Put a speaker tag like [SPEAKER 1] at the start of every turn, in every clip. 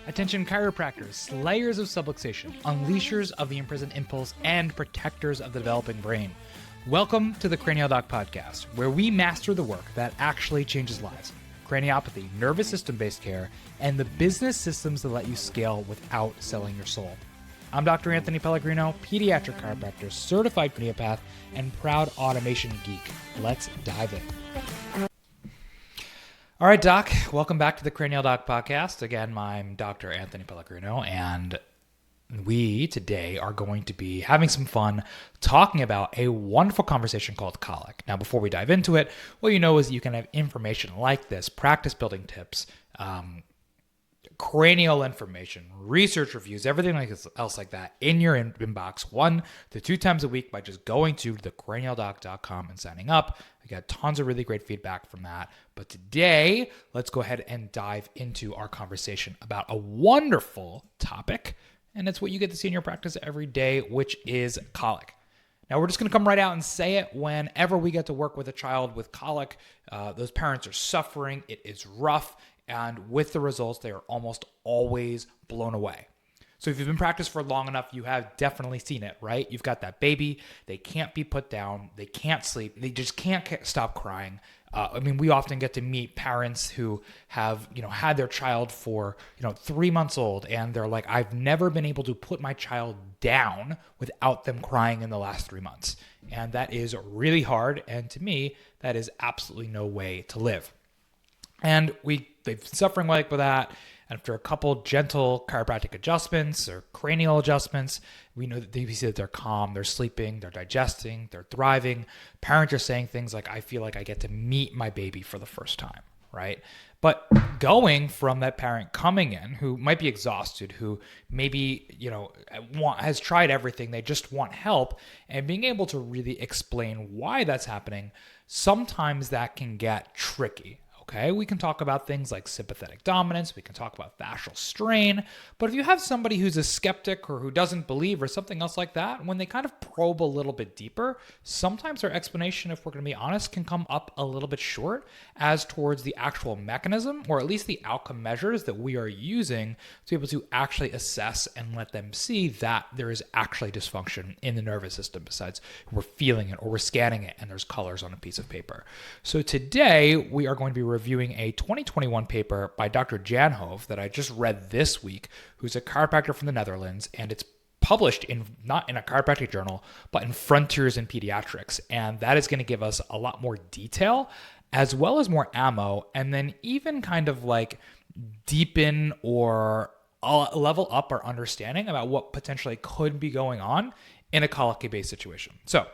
[SPEAKER 1] Attention chiropractors, slayers of subluxation, unleashers of the imprisoned impulse, and protectors of the developing brain. Welcome to the Cranial Doc Podcast, where we master the work that actually changes lives. Craniopathy, nervous system-based care, and the business systems that let you scale without selling your soul. I'm Dr. Anthony Pellegrino, pediatric chiropractor, certified craniopath, and proud automation geek. Let's dive in. All right, Doc, welcome back to the Cranial Doc Podcast. Again, I'm Dr. Anthony Pellegrino, and we today are going to be having some fun talking about a wonderful conversation called Colic. Now, before we dive into it, what you know is you can have information like this, practice building tips, cranial information, research reviews, everything else like that in your inbox 1 to 2 times a week by just going to thecranialdoc.com and signing up. I got tons of really great feedback from that. But today, let's go ahead and dive into our conversation about a wonderful topic, and it's what you get to see in your practice every day, which is colic. Now, we're just going to come right out and say it. Whenever we get to work with a child with colic, those parents are suffering. It is rough. And with the results, they are almost always blown away. So if you've been practicing for long enough, you have definitely seen it, right? You've got that baby. They can't be put down. They can't sleep. They just can't stop crying. We often get to meet parents who have, had their child for, 3 months old, and they're like, I've never been able to put my child down without them crying in the last 3 months. And that is really hard. And to me, that is absolutely no way to live. And they've been suffering with that. After a couple gentle chiropractic adjustments or cranial adjustments, we know that we see that they're calm, they're sleeping, they're digesting, they're thriving. Parents are saying things like, I feel like I get to meet my baby for the first time, right? But going from that parent coming in who might be exhausted, who maybe, has tried everything, they just want help, and being able to really explain why that's happening, sometimes that can get tricky. Okay, we can talk about things like sympathetic dominance, we can talk about fascial strain, but if you have somebody who's a skeptic or who doesn't believe or something else like that, when they kind of probe a little bit deeper, sometimes our explanation, if we're going to be honest, can come up a little bit short as towards the actual mechanism, or at least the outcome measures that we are using to be able to actually assess and let them see that there is actually dysfunction in the nervous system, besides we're feeling it or we're scanning it and there's colors on a piece of paper. So today we are going to be reviewing a 2021 paper by Dr. Janho that I just read this week, who's a chiropractor from the Netherlands, and it's published not in a chiropractic journal, but in Frontiers in Pediatrics. And that is going to give us a lot more detail as well as more ammo, and then even kind of like deepen or level up our understanding about what potentially could be going on in a colic-based situation. So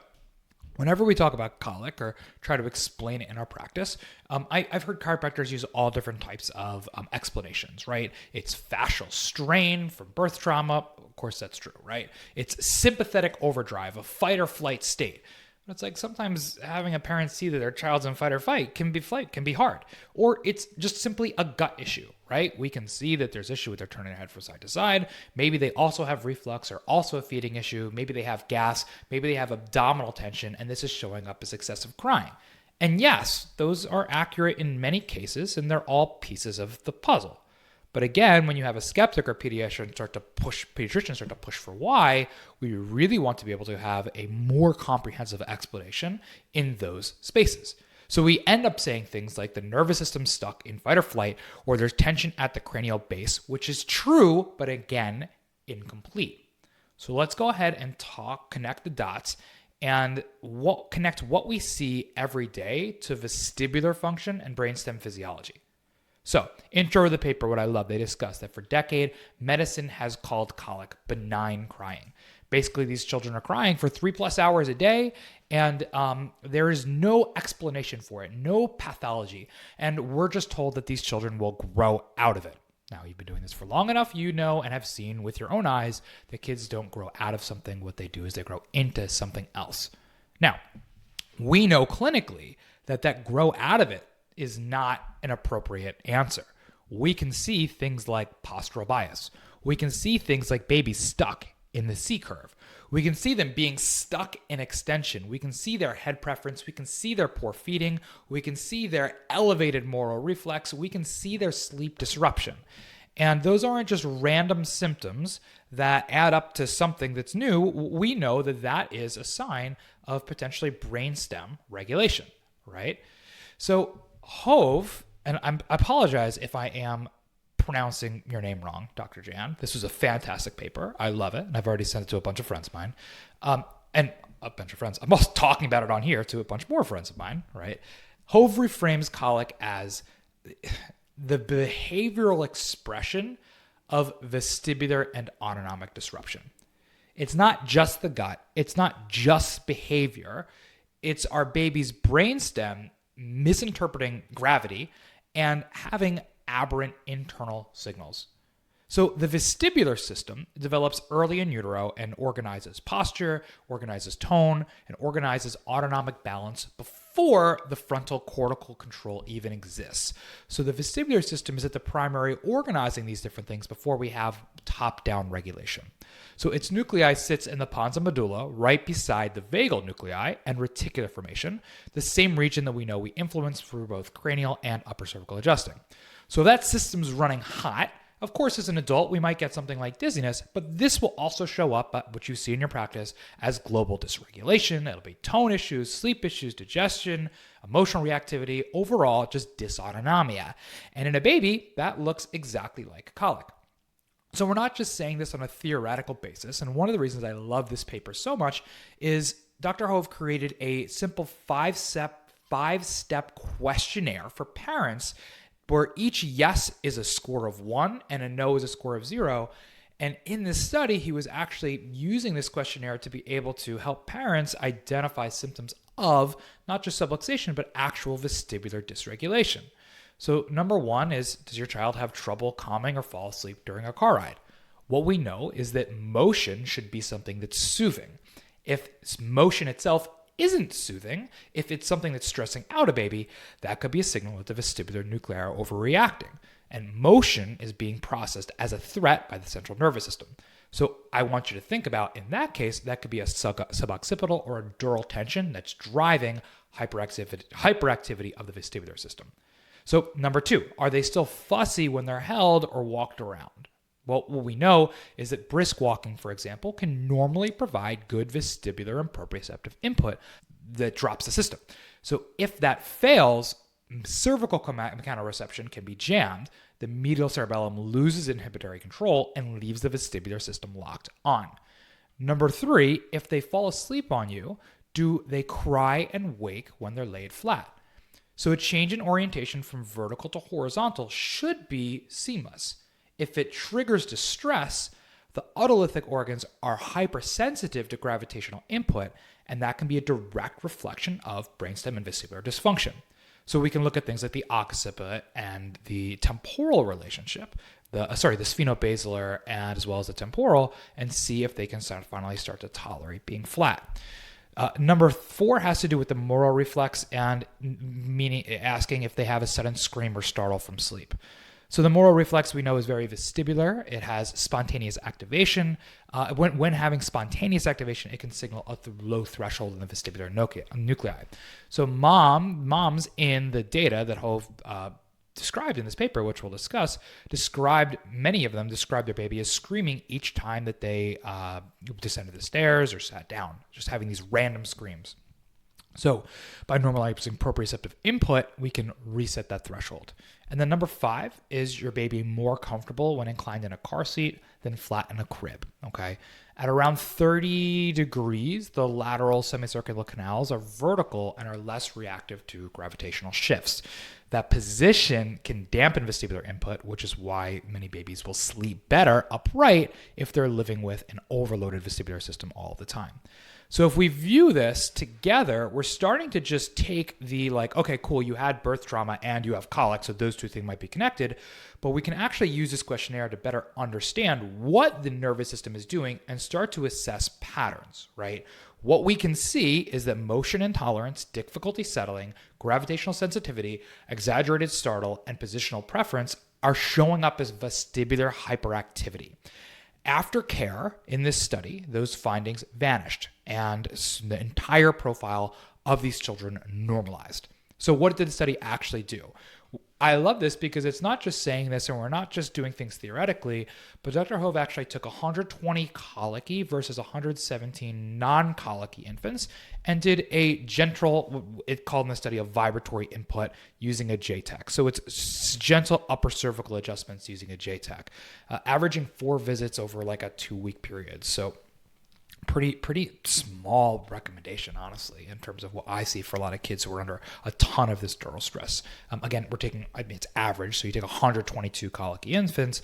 [SPEAKER 1] whenever we talk about colic or try to explain it in our practice, I've heard chiropractors use all different types of explanations, right? It's fascial strain from birth trauma. Of course, that's true, right? It's sympathetic overdrive, a fight or flight state. But it's like sometimes having a parent see that their child's in fight or flight can be hard. Or it's just simply a gut issue, right? We can see that there's issue with their turning their head from side to side. Maybe they also have reflux or also a feeding issue. Maybe they have gas. Maybe they have abdominal tension, and this is showing up as excessive crying. And yes, those are accurate in many cases, and they're all pieces of the puzzle. But again, when you have a skeptic or pediatrician start to push for why, we really want to be able to have a more comprehensive explanation in those spaces. So we end up saying things like the nervous system's stuck in fight or flight, or there's tension at the cranial base, which is true, but again, incomplete. So let's go ahead and connect the dots and connect what we see every day to vestibular function and brainstem physiology. So, intro of the paper, what I love, they discuss that for decades, medicine has called colic benign crying. Basically, these children are crying for 3+ hours a day, and there is no explanation for it, no pathology, and we're just told that these children will grow out of it. Now, you've been doing this for long enough, you know and have seen with your own eyes that kids don't grow out of something. What they do is they grow into something else. Now, we know clinically that grow out of it is not an appropriate answer. We can see things like postural bias. We can see things like babies stuck in the C curve. We can see them being stuck in extension. We can see their head preference. We can see their poor feeding. We can see their elevated moral reflex. We can see their sleep disruption. And those aren't just random symptoms that add up to something that's new. We know that that is a sign of potentially brainstem regulation, right? So Høve, and I apologize if I am pronouncing your name wrong, Dr. Jan. This was a fantastic paper. I love it. And I've already sent it to a bunch of friends of mine. And a bunch of friends. I'm also talking about it on here to a bunch more friends of mine, right? Høve reframes colic as the behavioral expression of vestibular and autonomic disruption. It's not just the gut. It's not just behavior. It's our baby's brainstem misinterpreting gravity and having aberrant internal signals. So the vestibular system develops early in utero and organizes posture, organizes tone, and organizes autonomic balance before the frontal cortical control even exists. So the vestibular system is at the primary organizing these different things before we have top-down regulation. So its nuclei sits in the pons and medulla, right beside the vagal nuclei and reticular formation, the same region that we know we influence through both cranial and upper cervical adjusting. So if that system's running hot, of course, as an adult, we might get something like dizziness, but this will also show up, what you see in your practice, as global dysregulation. It'll be tone issues, sleep issues, digestion, emotional reactivity, overall just dysautonomia. And in a baby, that looks exactly like colic. So we're not just saying this on a theoretical basis. And one of the reasons I love this paper so much is Dr. Høve created a simple five-step questionnaire for parents where each yes is a score of 1 and a no is a score of 0. And in this study, he was actually using this questionnaire to be able to help parents identify symptoms of not just subluxation, but actual vestibular dysregulation. So number 1 is, does your child have trouble calming or fall asleep during a car ride? What we know is that motion should be something that's soothing. If motion itself isn't soothing, if it's something that's stressing out a baby, that could be a signal that the vestibular nuclei are overreacting. And motion is being processed as a threat by the central nervous system. So I want you to think about, in that case, that could be a suboccipital or a dural tension that's driving hyperactivity of the vestibular system. So number 2, are they still fussy when they're held or walked around? Well, what we know is that brisk walking, for example, can normally provide good vestibular and proprioceptive input that drops the system. So if that fails, cervical mechanoreception can be jammed, the medial cerebellum loses inhibitory control and leaves the vestibular system locked on. Number 3, if they fall asleep on you, do they cry and wake when they're laid flat? So a change in orientation from vertical to horizontal should be seamless. If it triggers distress, the otolithic organs are hypersensitive to gravitational input, and that can be a direct reflection of brainstem and vestibular dysfunction. So we can look at things like the occiput and the temporal relationship, the sphenobasilar and as well as the temporal, and see if they can finally start to tolerate being flat. Number 4 has to do with the moral reflex and asking if they have a sudden scream or startle from sleep. So the moral reflex we know is very vestibular. It has spontaneous activation. When having spontaneous activation, it can signal a low threshold in the vestibular nuclei. So moms in the data that Høve described in this paper, which we'll discuss, many of them described their baby as screaming each time that they descended the stairs or sat down, just having these random screams. So by normalizing proprioceptive input, we can reset that threshold. And then number 5 is your baby more comfortable when inclined in a car seat than flat in a crib, okay? At around 30 degrees, the lateral semicircular canals are vertical and are less reactive to gravitational shifts. That position can dampen vestibular input, which is why many babies will sleep better upright if they're living with an overloaded vestibular system all the time. So if we view this together, we're starting to just take the okay, cool, you had birth trauma and you have colic, so those two things might be connected, but we can actually use this questionnaire to better understand what the nervous system is doing and start to assess patterns, right? What we can see is that motion intolerance, difficulty settling, gravitational sensitivity, exaggerated startle, and positional preference are showing up as vestibular hyperactivity. After care in this study, those findings vanished and the entire profile of these children normalized. So what did the study actually do? I love this because it's not just saying this and we're not just doing things theoretically, but Dr. Høve actually took 120 colicky versus 117 non-colicky infants and did a gentle, it called in the study, a vibratory input using a JTAC. So it's gentle upper cervical adjustments using a JTAC, averaging 4 visits over like a 2-week period. So pretty small recommendation, honestly, in terms of what I see for a lot of kids who are under a ton of this dural stress. Again, we're taking, I mean, it's average. So you take 122 colicky infants.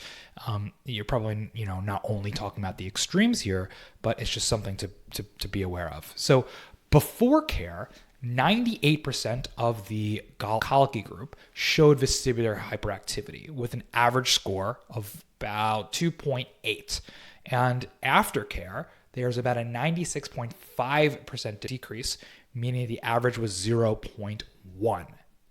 [SPEAKER 1] You're probably, not only talking about the extremes here, but it's just something to be aware of. So before care, 98% of the colicky group showed vestibular hyperactivity with an average score of about 2.8. And after care, there's about a 96.5% decrease, meaning the average was 0.1.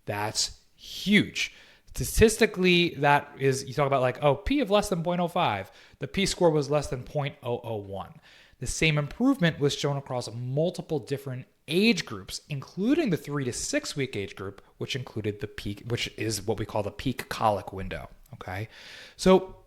[SPEAKER 1] That's huge. Statistically, that is, you talk about like, P of less than 0.05. The P score was less than 0.001. The same improvement was shown across multiple different age groups, including the 3 to 6 week age group, which included the peak, which is what we call the peak colic window. Okay. So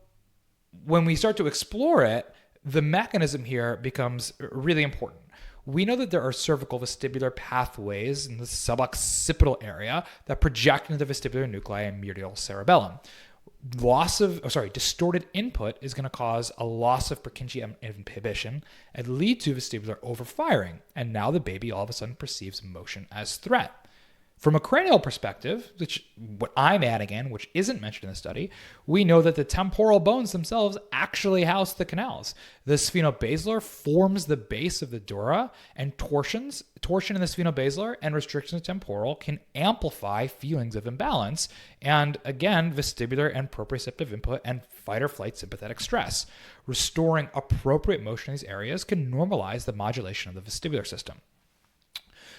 [SPEAKER 1] when we start to explore it, the mechanism here becomes really important. We know that there are cervical vestibular pathways in the suboccipital area that project into the vestibular nuclei and medial cerebellum. Distorted input is going to cause a loss of Purkinje inhibition and lead to vestibular overfiring. And now the baby all of a sudden perceives motion as threat. From a cranial perspective, which what I'm adding in, which isn't mentioned in the study, we know that the temporal bones themselves actually house the canals. The sphenobasilar forms the base of the dura, and torsion in the sphenobasilar and restriction of temporal can amplify feelings of imbalance, and again, vestibular and proprioceptive input and fight or flight sympathetic stress. Restoring appropriate motion in these areas can normalize the modulation of the vestibular system.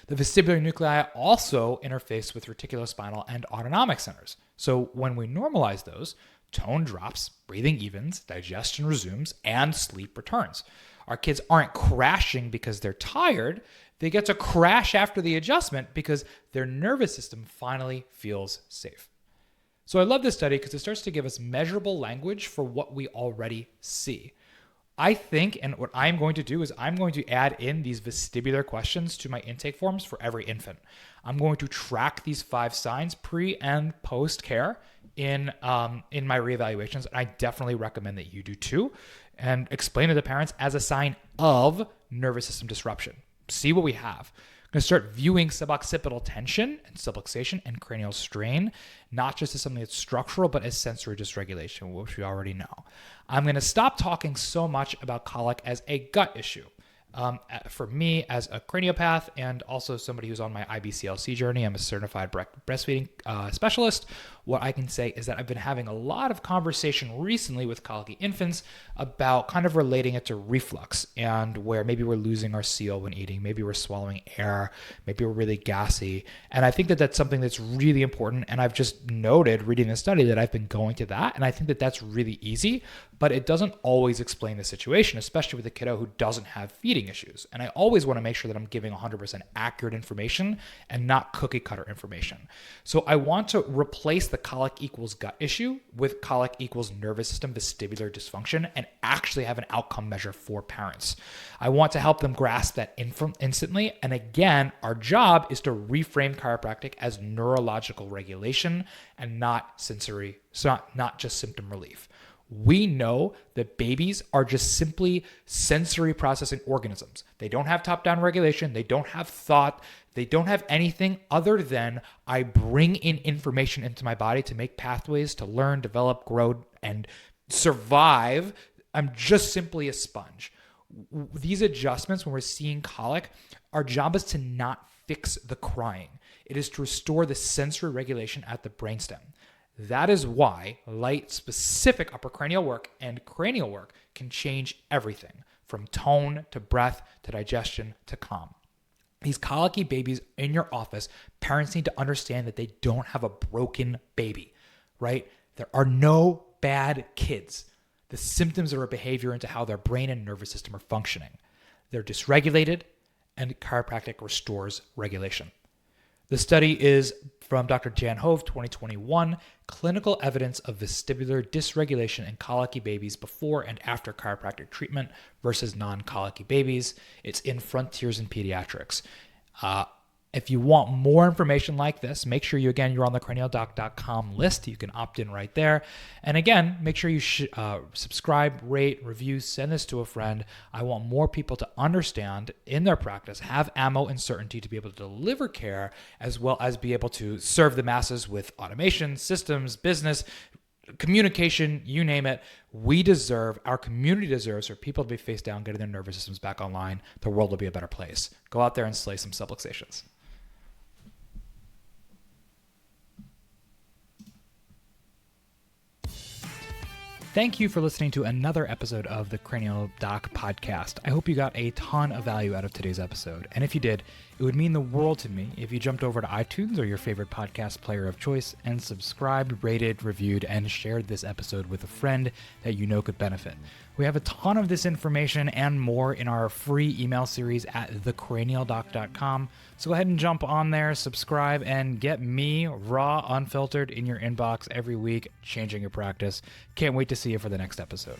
[SPEAKER 1] The vestibular nuclei also interface with reticulospinal and autonomic centers. So when we normalize those, tone drops, breathing evens, digestion resumes, and sleep returns. Our kids aren't crashing because they're tired. They get to crash after the adjustment because their nervous system finally feels safe. So I love this study because it starts to give us measurable language for what we already see. I think, and what I'm going to do is I'm going to add in these vestibular questions to my intake forms for every infant. I'm going to track these 5 signs pre and post care in my reevaluations. And I definitely recommend that you do too, and explain to the parents as a sign of nervous system disruption. See what we have. I'm going to start viewing suboccipital tension and subluxation and cranial strain, not just as something that's structural, but as sensory dysregulation, which we already know. I'm going to stop talking so much about colic as a gut issue. For me, as a craniopath and also somebody who's on my IBCLC journey, I'm a certified breastfeeding specialist. What I can say is that I've been having a lot of conversation recently with colicky infants about kind of relating it to reflux, and where maybe we're losing our CO when eating, maybe we're swallowing air, maybe we're really gassy. And I think that that's something that's really important. And I've just noted reading the study that I've been going to that. And I think that that's really easy, but it doesn't always explain the situation, especially with a kiddo who doesn't have feeding issues. And I always want to make sure that I'm giving 100% accurate information and not cookie cutter information. So I want to replace the colic equals gut issue with colic equals nervous system vestibular dysfunction and actually have an outcome measure for parents. I want to help them grasp that instantly. And again, our job is to reframe chiropractic as neurological regulation and not sensory, so not just symptom relief. We know that babies are just simply sensory processing organisms. They don't have top-down regulation. They don't have thought. They don't have anything other than I bring in information into my body to make pathways to learn, develop, grow, and survive. I'm just simply a sponge. These adjustments, when we're seeing colic, our job is to not fix the crying. It is to restore the sensory regulation at the brainstem. That is why light-specific upper cranial work and cranial work can change everything, from tone to breath to digestion to calm. These colicky babies in your office, parents need to understand that they don't have a broken baby, right? There are no bad kids. The symptoms are a behavior into how their brain and nervous system are functioning. They're dysregulated, and chiropractic restores regulation. The study is from Dr. Janho, 2021, Clinical Evidence of Vestibular Dysregulation in Colicky Babies Before and After Chiropractic Treatment versus Non-Colicky Babies. It's in Frontiers in Pediatrics. If you want more information like this, make sure you're on the cranialdoc.com list. You can opt in right there. And again, make sure you subscribe, rate, review, send this to a friend. I want more people to understand in their practice, have ammo and certainty to be able to deliver care, as well as be able to serve the masses with automation, systems, business, communication, you name it. Our community deserves for people to be face down, getting their nervous systems back online. The world will be a better place. Go out there and slay some subluxations. Thank you for listening to another episode of the Cranial Doc podcast. I hope you got a ton of value out of today's episode. And if you did, it would mean the world to me if you jumped over to iTunes or your favorite podcast player of choice and subscribed, rated, reviewed, and shared this episode with a friend that you know could benefit. We have a ton of this information and more in our free email series at thecranialdoc.com. So go ahead and jump on there, subscribe, and get me raw, unfiltered in your inbox every week, changing your practice. Can't wait to see you for the next episode.